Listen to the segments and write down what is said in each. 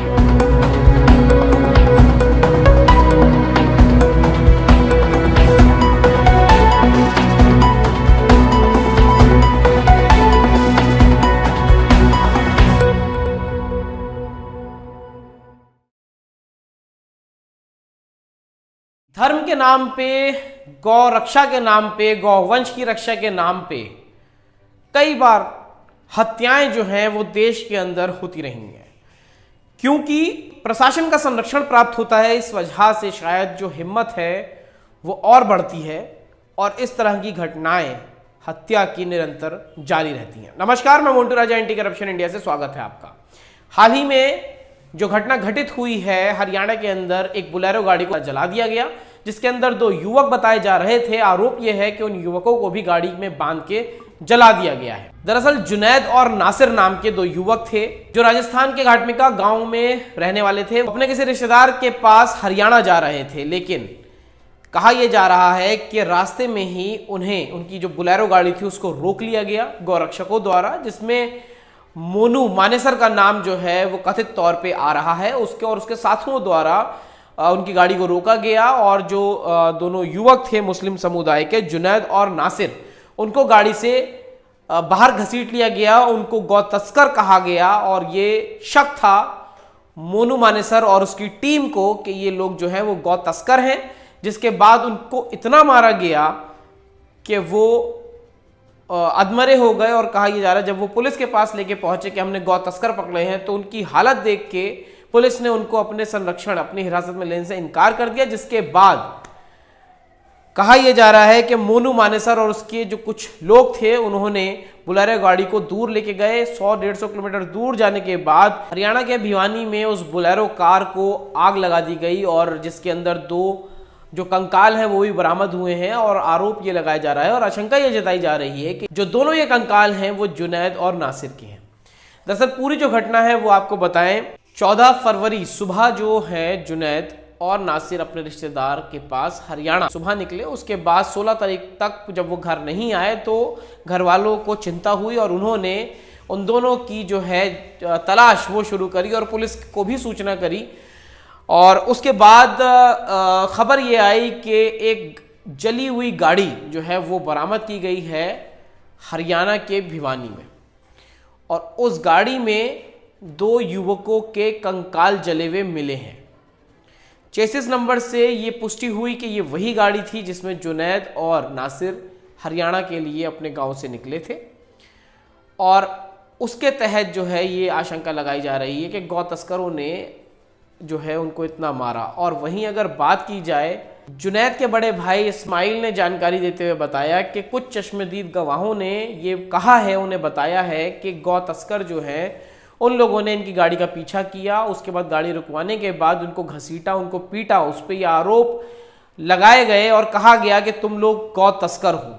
धर्म के नाम पे, गौ रक्षा के नाम पे, गौवंश की रक्षा के नाम पे कई बार हत्याएं जो हैं वो देश के अंदर होती रही हैं, क्योंकि प्रशासन का संरक्षण प्राप्त होता है। इस वजह से शायद जो हिम्मत है वो और बढ़ती है और इस तरह की घटनाएं हत्या की निरंतर जारी रहती हैं। नमस्कार, मैं मोंटू राजा, एंटी करप्शन इंडिया से स्वागत है आपका। हाल ही में जो घटना घटित हुई है, हरियाणा के अंदर एक बोलेरो गाड़ी को जला दिया गया, जिसके अंदर 2 युवक बताए जा रहे थे। आरोप यह है कि उन युवकों को भी गाड़ी में बांध के जला दिया गया है। दरअसल जुनैद और नासिर नाम के 2 युवक थे जो राजस्थान के घाटमिका गांव में रहने वाले थे। अपने किसी रिश्तेदार के पास हरियाणा जा रहे थे, लेकिन कहा यह जा रहा है कि रास्ते में ही उन्हें उनकी जो बोलेरो गाड़ी थी उसको रोक लिया गया गौरक्षकों द्वारा, जिसमें मोनू मानेसर का नाम जो है वो कथित तौर पे आ रहा है। उसके और उसके साथियों द्वारा उनकी गाड़ी को रोका गया और जो दोनों युवक थे मुस्लिम समुदाय के, जुनैद और नासिर, उनको गाड़ी से बाहर घसीट लिया गया। उनको गौ तस्कर कहा गया और ये शक था मोनू मानेसर और उसकी टीम को कि ये लोग जो हैं वो गौ तस्कर हैं। जिसके बाद उनको इतना मारा गया कि वो अधमरे हो गए और कहा यह जा रहा है जब वो पुलिस के पास लेके पहुंचे कि हमने गौ तस्कर पकड़े हैं, तो उनकी हालत देख के पुलिस ने उनको अपने संरक्षण, अपनी हिरासत में लेने से इनकार कर दिया। जिसके बाद कहा यह जा रहा है कि मोनू मानेसर और उसके जो कुछ लोग थे उन्होंने बोलेरो गाड़ी को दूर लेके गए। 100-150 किलोमीटर दूर जाने के बाद हरियाणा के भिवानी में उस बोलेरो कार को आग लगा दी गई और जिसके अंदर 2 जो कंकाल हैं वो भी बरामद हुए हैं। और आरोप ये लगाया जा रहा है और आशंका ये जताई जा रही है कि जो दोनों ये कंकाल हैं वो जुनैद और नासिर के हैं। दरअसल पूरी जो घटना है वो आपको बताएं, 14 फरवरी सुबह जो है जुनैद और नासिर अपने रिश्तेदार के पास हरियाणा सुबह निकले। उसके बाद 16 तारीख तक जब वो घर नहीं आए तो घर वालों को चिंता हुई और उन्होंने उन दोनों की जो है तलाश वो शुरू करी और पुलिस को भी सूचना करी। और उसके बाद खबर ये आई कि एक जली हुई गाड़ी जो है वो बरामद की गई है हरियाणा के भिवानी में और उस गाड़ी में 2 युवकों के कंकाल जले हुए मिले हैं। चेसिस नंबर से ये पुष्टि हुई कि ये वही गाड़ी थी जिसमें जुनैद और नासिर हरियाणा के लिए अपने गांव से निकले थे और उसके तहत जो है ये आशंका लगाई जा रही है कि गौ तस्करों ने जो है उनको इतना मारा। और वहीं अगर बात की जाए, जुनैद के बड़े भाई इस्माइल ने जानकारी देते हुए बताया कि कुछ चश्मदीद गवाहों ने ये कहा है, उन्हें बताया है कि गौ तस्कर जो है उन लोगों ने इनकी गाड़ी का पीछा किया। उसके बाद गाड़ी रुकवाने के बाद उनको घसीटा, उनको पीटा। उस पर यह आरोप लगाए गए और कहा गया कि तुम लोग गौ तस्कर हो।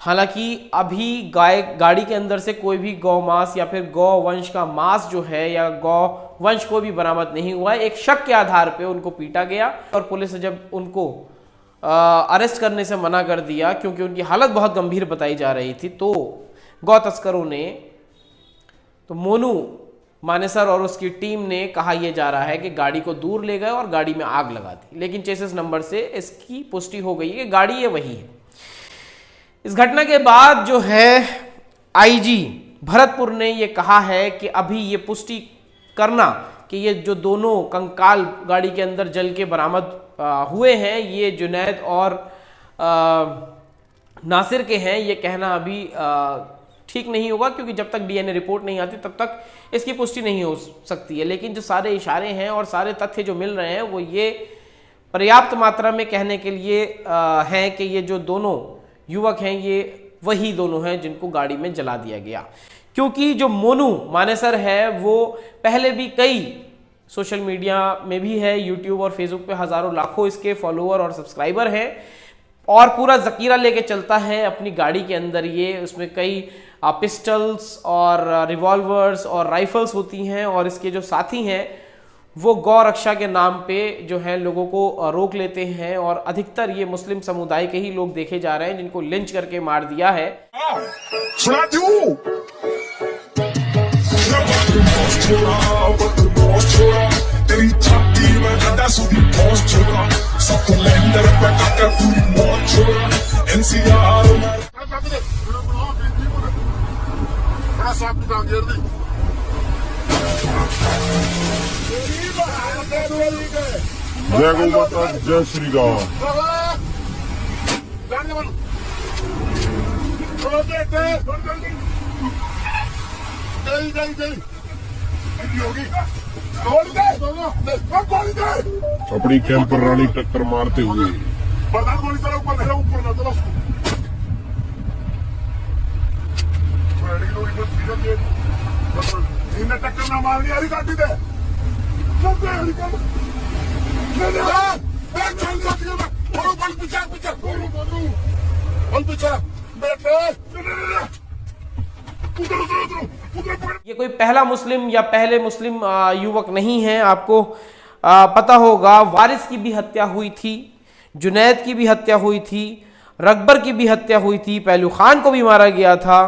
हालांकि अभी गाड़ी के अंदर से कोई भी गौ मांस या फिर गौ वंश का मांस जो है या गौ वंश को भी बरामद नहीं हुआ है। एक शक के आधार पे उनको पीटा गया और पुलिस ने जब उनको अरेस्ट करने से मना कर दिया क्योंकि उनकी हालत बहुत गंभीर बताई जा रही थी, तो गौ तस्करों ने, तो मोनू मानेसर और उसकी टीम ने कहा यह जा रहा है कि गाड़ी को दूर ले गए और गाड़ी में आग लगा दी। लेकिन चेसिस नंबर से इसकी पुष्टि हो गई है कि गाड़ी ये वही है। इस घटना के बाद जो है आईजी भरतपुर ने यह कहा है कि अभी ये पुष्टि करना कि ये जो दोनों कंकाल गाड़ी के अंदर जल के बरामद हुए हैं ये जुनैद और नासिर के हैं, ये कहना अभी ठीक नहीं होगा क्योंकि जब तक डीएनए रिपोर्ट नहीं आती तब तक इसकी पुष्टि नहीं हो सकती है। लेकिन जो सारे इशारे हैं और सारे तथ्य जो मिल रहे हैं वो ये पर्याप्त मात्रा में कहने के लिए हैं कि ये जो दोनों युवक हैं ये वही दोनों हैं जिनको गाड़ी में जला दिया गया। क्योंकि जो मोनू मानेसर है वो पहले भी कई सोशल मीडिया में भी है, यूट्यूब और फेसबुक पे हजारों लाखों इसके फॉलोअर और सब्सक्राइबर हैं और पूरा जकीरा लेके चलता है अपनी गाड़ी के अंदर। ये उसमें कई पिस्टल्स और रिवॉल्वर्स और राइफल्स होती हैं और इसके जो साथी हैं वो गौ रक्षा के नाम पे जो है लोगों को रोक लेते हैं और अधिकतर ये मुस्लिम समुदाय के ही लोग देखे जा रहे हैं जिनको लिंच करके मार दिया है। जय गौ माता, जय श्री राम। अपनी कैंपर रानी टक्कर मारते हुए टक्कर ना मारनी आ रही गाड़ी दे ये कोई पहला मुस्लिम या पहले मुस्लिम युवक नहीं है। आपको पता होगा वारिस की भी हत्या हुई थी, जुनैद की भी हत्या हुई थी, रकबर की भी हत्या हुई थी, पहलू खान को भी मारा गया था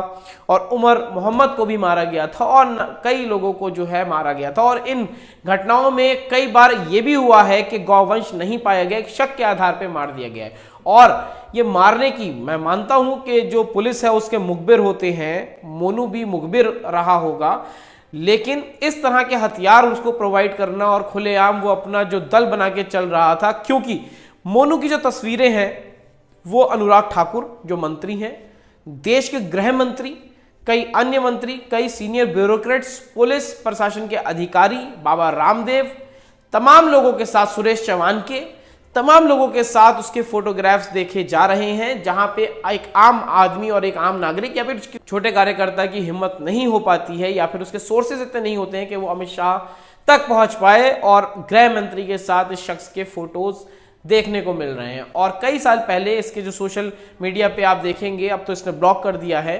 और उमर मोहम्मद को भी मारा गया था और कई लोगों को जो है मारा गया था। और इन घटनाओं में कई बार ये भी हुआ है कि गौवंश नहीं पाया गया, एक शक के आधार पर मार दिया गया है। और ये मारने की मैं मानता हूं कि जो पुलिस है उसके मुखबिर होते हैं, मोनू भी मुखबिर रहा होगा, लेकिन इस तरह के हथियार उसको प्रोवाइड करना और खुलेआम वो अपना जो दल बना के चल रहा था, क्योंकि मोनू की जो तस्वीरें हैं वो अनुराग ठाकुर जो मंत्री हैं, देश के गृह मंत्री, कई अन्य मंत्री, कई सीनियर ब्यूरोक्रेट्स, पुलिस प्रशासन के अधिकारी, बाबा रामदेव, तमाम लोगों के साथ, सुरेश चौहान के तमाम लोगों के साथ उसके फोटोग्राफ्स देखे जा रहे हैं, जहां पे एक आम आदमी और एक आम नागरिक या फिर छोटे कार्यकर्ता की हिम्मत नहीं हो पाती है या फिर उसके सोर्सेज इतने नहीं होते हैं कि वो अमित शाह तक पहुंच पाए और गृह मंत्री के साथ इस शख्स के फोटोज देखने को मिल रहे हैं। और कई साल पहले इसके जो सोशल मीडिया पे आप देखेंगे, अब तो इसने ब्लॉक कर दिया है,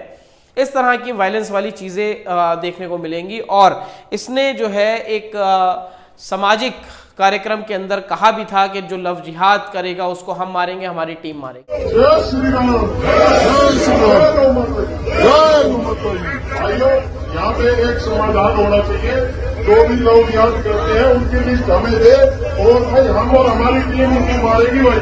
इस तरह की वायलेंस वाली चीजें देखने को मिलेंगी। और इसने जो है एक सामाजिक कार्यक्रम के अंदर कहा भी था कि जो लव जिहाद करेगा उसको हम मारेंगे, हमारी टीम मारेगी। जय श्री राम, जय श्री राम, जय माता। भाइयों, यहाँ पे एक समाधान होना चाहिए। जो भी लोग याद करते हैं उनकी लिस्ट हमें दे और भाई हम और हमारी टीम उनको मारेगी। भाई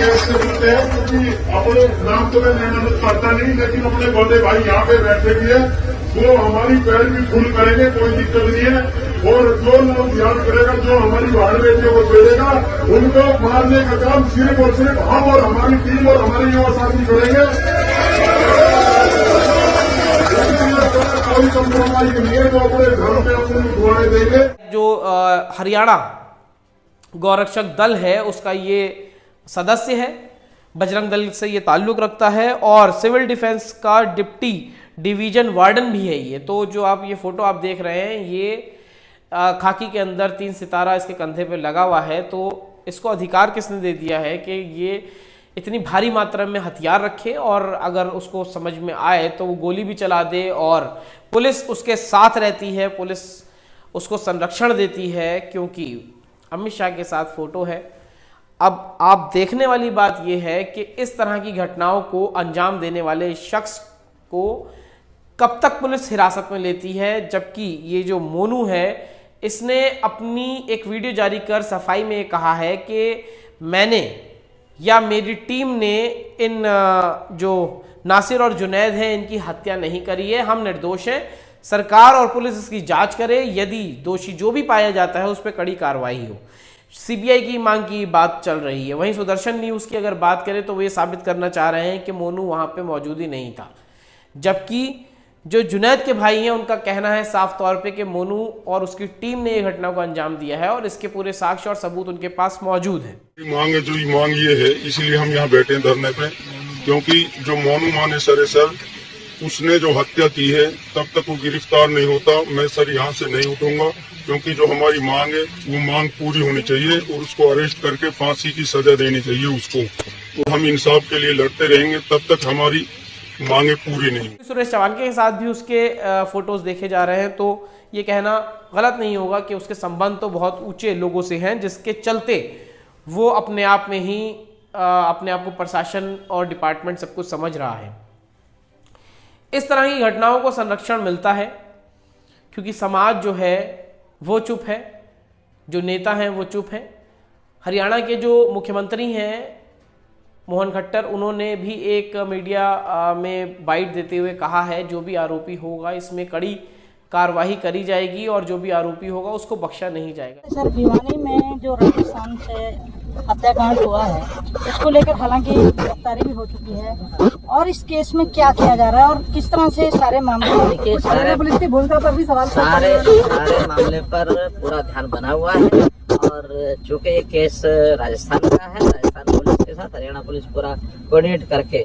ऐसे बोलते हैं क्योंकि अपने नाम तो मैं लेना पड़ता नहीं, लेकिन अपने बड़े भाई यहाँ पे बैठे भी है, वो हमारी पैर भी फुल करेंगे, कोई दिक्कत नहीं है। और जो लोग याद करेगा, जो हमारी बाहर बेटियों को छोड़ेगा, उनको मारने का काम सिर्फ और सिर्फ हम और हमारी टीम और हमारे युवा साथी करेंगे। कोई कंप्रोमाइज नहीं है, जो अपने घर में अपनी दुआएं देंगे। जो हरियाणा गौरक्षक दल है उसका ये सदस्य है, बजरंग दल से ये ताल्लुक रखता है और सिविल डिफेंस का डिप्टी डिवीजन वार्डन भी है ये। तो जो आप ये फोटो आप देख रहे हैं, ये खाकी के अंदर 3 सितारा इसके कंधे पे लगा हुआ है। तो इसको अधिकार किसने दे दिया है कि ये इतनी भारी मात्रा में हथियार रखे और अगर उसको समझ में आए तो वो गोली भी चला दे, और पुलिस उसके साथ रहती है, पुलिस उसको संरक्षण देती है क्योंकि अमित शाह के साथ फोटो है। अब आप देखने वाली बात यह है कि इस तरह की घटनाओं को अंजाम देने वाले शख्स को कब तक पुलिस हिरासत में लेती है, जबकि ये जो मोनू है इसने अपनी एक वीडियो जारी कर सफाई में कहा है कि मैंने या मेरी टीम ने इन जो नासिर और जुनैद हैं इनकी हत्या नहीं करी है, हम निर्दोष हैं, सरकार और पुलिस इसकी जांच करे, यदि दोषी जो भी पाया जाता है उस पर कड़ी कार्रवाई हो। सीबीआई की मांग की बात चल रही है। वहीं सुदर्शन न्यूज की अगर बात करें तो वो ये साबित करना चाह रहे हैं कि मोनू वहां पे मौजूद ही नहीं था, जबकि जो जुनैद के भाई हैं उनका कहना है साफ तौर पे कि मोनू और उसकी टीम ने ये घटना को अंजाम दिया है और इसके पूरे साक्ष्य और सबूत उनके पास मौजूद है। मांग है, जो मांग ये है, इसलिए हम यहाँ बैठे हैं धरने पे, क्योंकि जो मोनू माने सर उसने जो हत्या की है तब तक वो गिरफ्तार नहीं होता, मैं सर यहाँ से नहीं उठूंगा, क्योंकि जो हमारी मांग है वो मांग पूरी होनी चाहिए और उसको अरेस्ट करके फांसी की सजा देनी चाहिए उसको। तो हम इंसाफ के लिए लड़ते रहेंगे तब तक हमारी मांगे पूरी नहीं। सुरेश चौहान के साथ भी उसके फोटोज देखे जा रहे हैं, तो ये कहना गलत नहीं होगा कि उसके संबंध तो बहुत ऊंचे लोगों से हैं, जिसके चलते वो अपने आप में ही अपने आप को प्रशासन और डिपार्टमेंट सब कुछ समझ रहा है। इस तरह की घटनाओं को संरक्षण मिलता है क्योंकि समाज जो है वो चुप है, जो नेता हैं वो चुप हैं। हरियाणा के जो मुख्यमंत्री हैं मोहन खट्टर, उन्होंने भी एक मीडिया में बाइट देते हुए कहा है जो भी आरोपी होगा इसमें कड़ी कार्रवाई करी जाएगी और जो भी आरोपी होगा उसको बख्शा नहीं जाएगा। सर, भिवानी में जो राजस्थान से हत्याकांड हुआ है उसको लेकर हालांकि गिरफ्तारी भी हो चुकी है, और इस केस में क्या किया जा रहा है और किस तरह से सारे मामले के सारे पुलिस की भूमिका पर भी सवाल सारे मामले पर पूरा ध्यान बना हुआ है। और चूंकि ये केस राजस्थान का है, राजस्थान पुलिस के साथ हरियाणा पुलिस पूरा कोऑर्डिनेट करके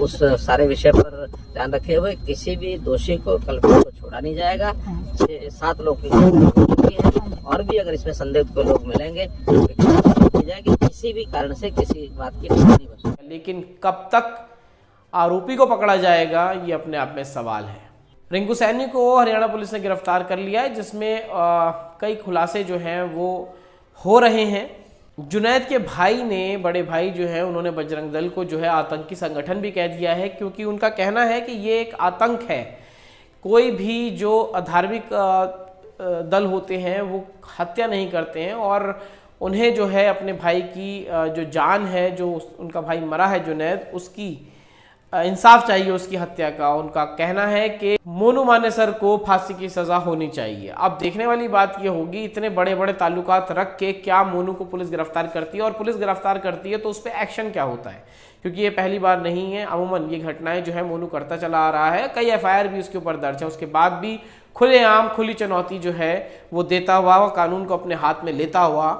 उस सारे विषय पर ध्यान रखे हुए किसी भी दोषी को, कल्पित को छोड़ा नहीं जाएगा। 6-7 लोग की गिरफ्तारी हो चुकी है और भी अगर इसमें संदिग्ध को लोग मिलेंगे तो की जाएगी। किसी भी कारण से किसी बात की नहीं बन, लेकिन कब तक आरोपी को पकड़ा जाएगा ये अपने आप में सवाल है। रिंकू सैनी को हरियाणा पुलिस ने गिरफ्तार कर लिया है, जिसमें कई खुलासे जो हैं वो हो रहे हैं। जुनैद के भाई ने, बड़े भाई जो है, उन्होंने बजरंग दल को जो है आतंकी संगठन भी कह दिया है, क्योंकि उनका कहना है कि ये एक आतंक है। कोई भी जो अधार्मिक दल होते हैं वो हत्या नहीं करते हैं और उन्हें जो है अपने भाई की जो जान है, जो उनका भाई मरा है जुनैद, उसकी इंसाफ चाहिए उसकी हत्या का। उनका कहना है कि मोनू मानेसर को फांसी की सज़ा होनी चाहिए। अब देखने वाली बात ये होगी, इतने बड़े बड़े ताल्लुकात रख के क्या मोनू को पुलिस गिरफ्तार करती है, और पुलिस गिरफ्तार करती है तो उस पर एक्शन क्या होता है, क्योंकि ये पहली बार नहीं है। अमूमन ये घटनाएं जो है मोनू करता चला आ रहा है, कई FIR भी उसके ऊपर दर्ज है, उसके बाद भी खुलेआम खुली चुनौती जो है वो देता हुआ, कानून को अपने हाथ में लेता हुआ,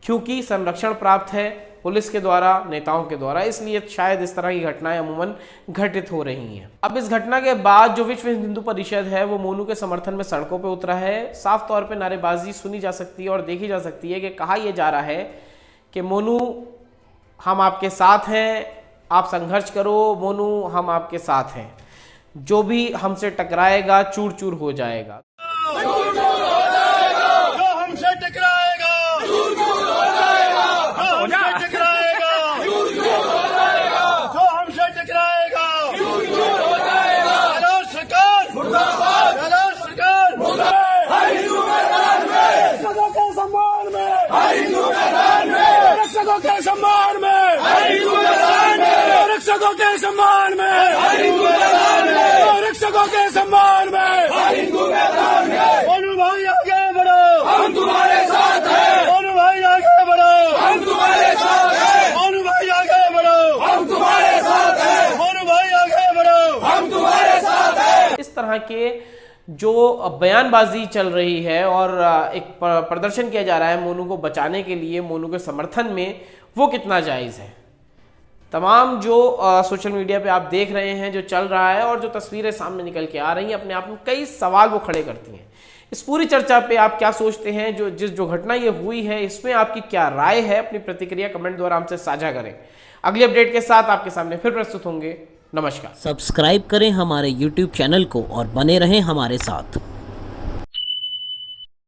क्योंकि संरक्षण प्राप्त है पुलिस के द्वारा, नेताओं के द्वारा, इसलिए शायद इस तरह की घटनाएं अमूमन घटित हो रही हैं। अब इस घटना के बाद जो विश्व हिंदू परिषद है वो मोनू के समर्थन में सड़कों पे उतरा है। साफ तौर पे नारेबाजी सुनी जा सकती है और देखी जा सकती है कि कहा यह जा रहा है कि मोनू हम आपके साथ हैं, आप संघर्ष करो, मोनू हम आपके साथ हैं, जो भी हमसे टकराएगा चूर चूर हो जाएगा। रक्षकों के सम्मान में, रक्षकों के सम्मान में, मोनू भाई आगे बढ़ो, हम तुम्हारे साथ हैं। मोनू भाई आगे बढ़ो, हम तुम्हारे साथ हैं। मोनू भाई आगे बढ़ो, हम तुम्हारे साथ हैं। मोनू भाई आगे बढ़ो, हम तुम्हारे साथ हैं। इस तरह के जो बयानबाजी चल रही है और एक प्रदर्शन किया जा रहा है मोनू को बचाने के लिए, मोनू के समर्थन में, वो कितना जायज़ है। तमाम जो सोशल मीडिया पे आप देख रहे हैं जो चल रहा है और जो तस्वीरें सामने निकल के आ रही हैं, अपने आप में कई सवाल वो खड़े करती हैं। इस पूरी चर्चा पे आप क्या सोचते हैं, जो घटना ये हुई है इसमें आपकी क्या राय है, अपनी प्रतिक्रिया कमेंट द्वारा हमसे साझा करें। अगली अपडेट के साथ आपके सामने फिर प्रस्तुत होंगे। नमस्कार। सब्सक्राइब करें हमारे YouTube चैनल को और बने रहें हमारे साथ।